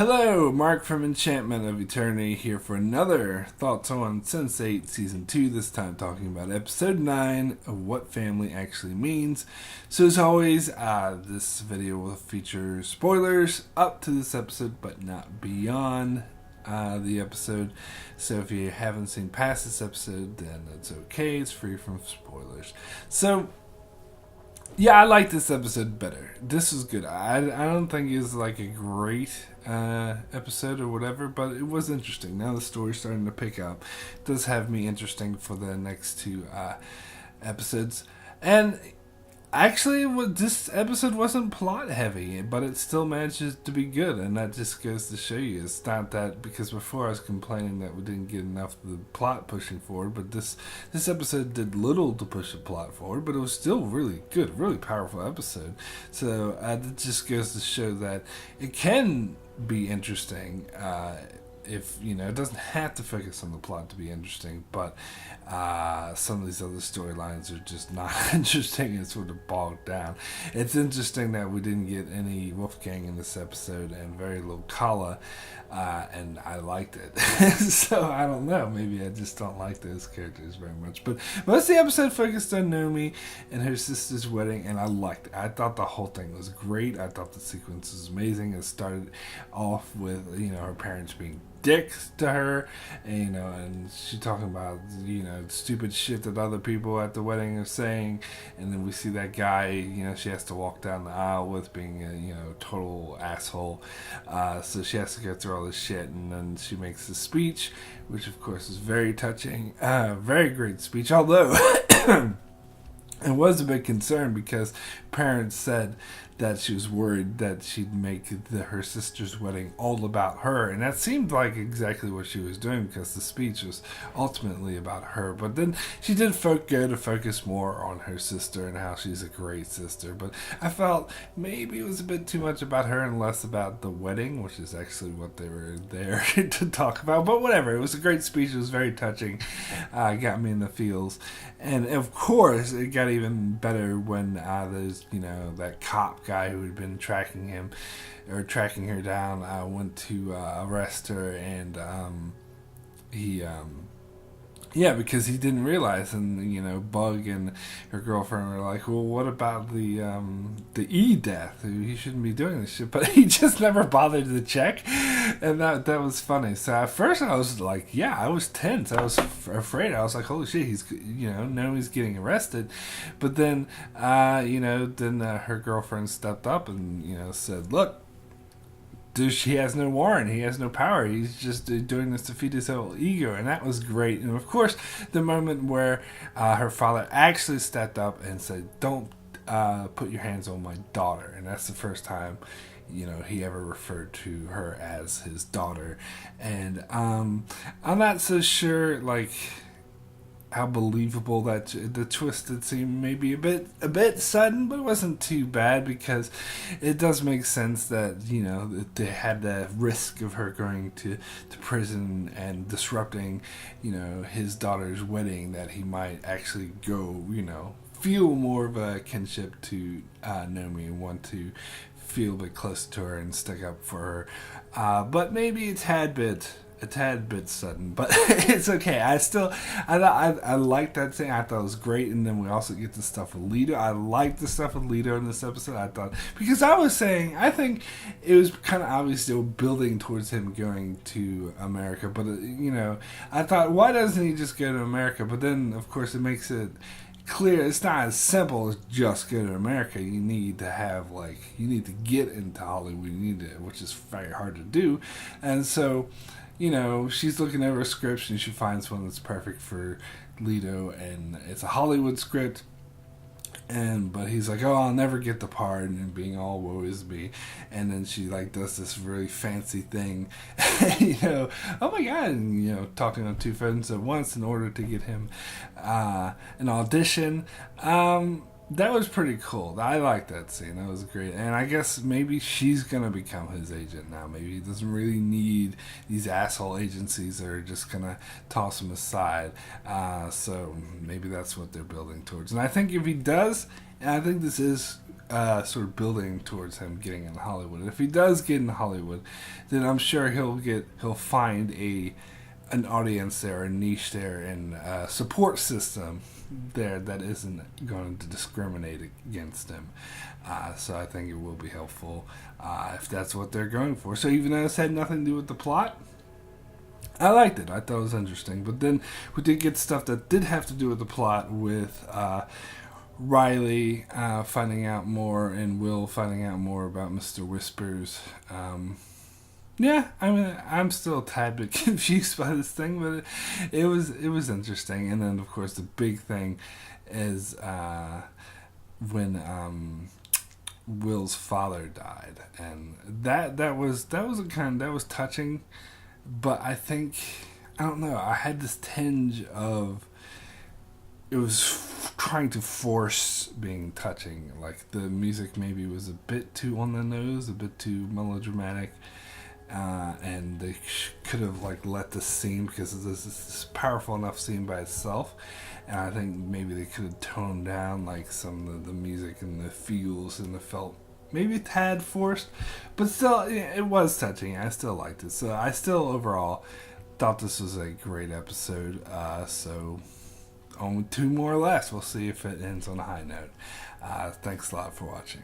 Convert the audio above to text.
Hello, Mark from Enchantment of Eternity here for another Thoughts on Sense8 Season 2, this time talking about Episode 9 of What Family Actually Means. So as always, this video will feature spoilers up to this episode, but not beyond the episode. So if you haven't seen past this episode, then it's okay, it's free from spoilers. So yeah, I like this episode better. This was good. I don't think it's like a great episode or whatever, but it was interesting. Now the story's starting to pick up. It does have me interesting for the next two episodes. And actually, this episode wasn't plot heavy, but it still manages to be good, and that just goes to show you it's not that, because before I was complaining that we didn't get enough of the plot pushing forward, but this episode did little to push the plot forward, but it was still really good, really powerful episode. So it just goes to show that it can be interesting. If it doesn't have to focus on the plot to be interesting, but some of these other storylines are just not interesting and sort of bogged down. It's interesting that we didn't get any Wolfgang in this episode and very little Kala, and I liked it. So I don't know, maybe I just don't like those characters very much. But most of the episode focused on Nomi and her sister's wedding, and I liked it. I thought the whole thing was great. I thought the sequence was amazing. It started off with her parents being dicks to her, and she talking about stupid shit that other people at the wedding are saying, and then we see that guy she has to walk down the aisle with being a total asshole, so she has to go through all this shit, and then she makes a speech, which of course is very touching, very great speech, although it was a big concern because parents said that she was worried that she'd make her sister's wedding all about her. And that seemed like exactly what she was doing, because the speech was ultimately about her. But then she did go to focus more on her sister and how she's a great sister. But I felt maybe it was a bit too much about her and less about the wedding, which is actually what they were there to talk about. But whatever, it was a great speech. It was very touching. Got me in the feels. And of course, it got even better when there's, that cop guy who had been tracking her down, went to arrest her, and because he didn't realize, and Bug and her girlfriend were like, well, what about the E death? He shouldn't be doing this shit, but he just never bothered to check, and that was funny. So at first I was like, I was tense, I was afraid, I was like, holy shit, he's Nomi's getting arrested, but then her girlfriend stepped up and said, look, dude, he has no warrant, he has no power, he's just doing this to feed his whole ego, and that was great. And of course, the moment where her father actually stepped up and said, don't put your hands on my daughter, and that's the first time he ever referred to her as his daughter. And I'm not so sure how believable that the twist did seem maybe a bit sudden, but it wasn't too bad, because it does make sense that they had the risk of her going to prison and disrupting his daughter's wedding, that he might actually go feel more of a kinship to Nomi and want to feel a bit closer to her and stick up for her, but maybe a tad bit sudden, but it's okay. I like that thing. I thought it was great, and then we also get the stuff with Lito. I like the stuff with Lito in this episode. I thought, because I think it was kind of obvious they were building towards him going to America, but I thought, why doesn't he just go to America? But then, of course, it makes it clear it's not as simple as just go to America. You need to have you need to get into Hollywood. Which is very hard to do, and so. She's looking over a script and she finds one that's perfect for Lito, and it's a Hollywood script. But he's like, oh, I'll never get the part, and being all woe is me. And then she does this really fancy thing, oh my god, and talking on two phones at once in order to get him an audition. That was pretty cool. I liked that scene. That was great. And I guess maybe she's going to become his agent now. Maybe he doesn't really need these asshole agencies that are just going to toss him aside. So maybe that's what they're building towards. And I think if he does, And I think this is sort of building towards him getting in Hollywood. If he does get in Hollywood, then I'm sure he'll find an audience there, a niche there, and a support system there that isn't going to discriminate against him. So I think it will be helpful if that's what they're going for. So even though this had nothing to do with the plot, I liked it. I thought it was interesting. But then we did get stuff that did have to do with the plot, with Riley finding out more and Will finding out more about Mr. Whispers. Yeah, I mean, I'm still a tad bit confused by this thing, but it was interesting. And then, of course, the big thing is when Will's father died, and that was touching. But I think, I don't know, I had this tinge of, it was trying to force being touching. Like, the music maybe was a bit too on the nose, a bit too melodramatic. And they could have let the scene, because this is this powerful enough scene by itself, and I think maybe they could have toned down some of the music and the feels and the felt maybe a tad forced, but still, it was touching. I still liked it, so I still overall thought this was a great episode. So only 2 more left. We'll see if it ends on a high note. Thanks a lot for watching.